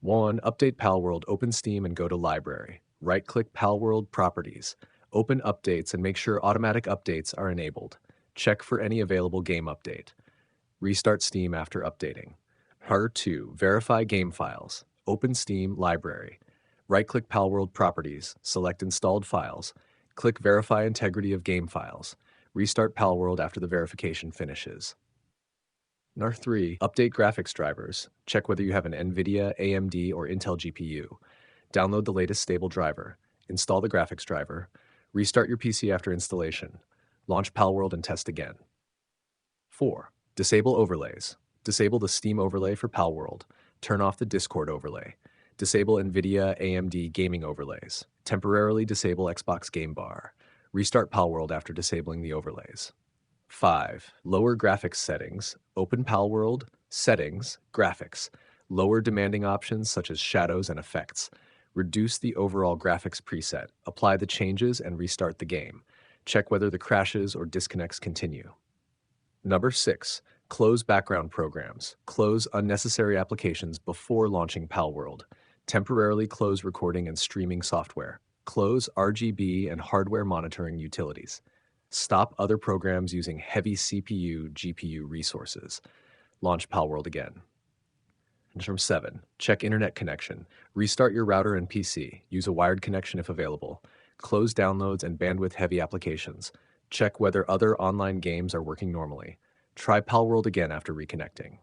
1. Update Palworld, open Steam and go to Library. Right-click Palworld Properties. Open Updates and make sure automatic updates are enabled. Check for any available game update. Restart Steam after updating. R2. Verify game files. Open Steam Library. Right-click Palworld Properties, select Installed Files. Click Verify Integrity of Game Files. Restart Palworld after the verification finishes. R3. Update graphics drivers. Check whether you have an NVIDIA, AMD, or Intel GPU. Download the latest stable driver. Install the graphics driver. Restart your PC after installation. Launch Palworld and test again. 4. Disable overlays. Disable the Steam overlay for Palworld. Turn off the Discord overlay. Disable NVIDIA, AMD gaming overlays. Temporarily disable Xbox Game Bar. Restart Palworld after disabling the overlays. 5. Lower graphics settings. Open Palworld, Settings, Graphics. Lower demanding options such as shadows and effects. Reduce the overall graphics preset. Apply the changes and restart the game. Check whether the crashes or disconnects continue. Number 6. Close background programs. Close unnecessary applications before launching Palworld. Temporarily close recording and streaming software. Close RGB and hardware monitoring utilities. Stop other programs using heavy CPU, GPU resources. Launch Palworld again. Number 7. Check internet connection. Restart your router and PC. Use a wired connection if available. Close downloads and bandwidth-heavy applications. Check whether other online games are working normally. Try Palworld again after reconnecting.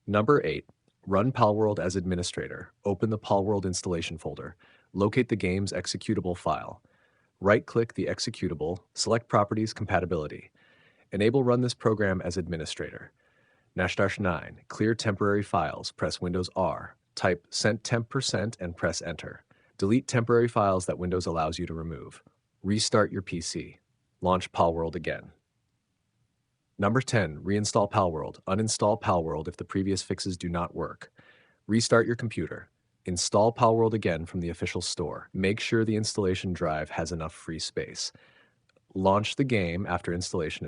Number 8. Run Palworld as administrator. Open the Palworld installation folder. Locate the game's executable file. Right-click the executable, select Properties Compatibility. Enable Run this program as administrator. --9. Clear temporary files. Press Windows R. Type %temp% and press Enter. Delete temporary files that Windows allows you to remove. Restart your PC. Launch Palworld again. Number 10. Reinstall Palworld. Uninstall Palworld if the previous fixes do not work. Restart your computer. Install Palworld again from the official store. Make sure the installation drive has enough free space. Launch the game after installation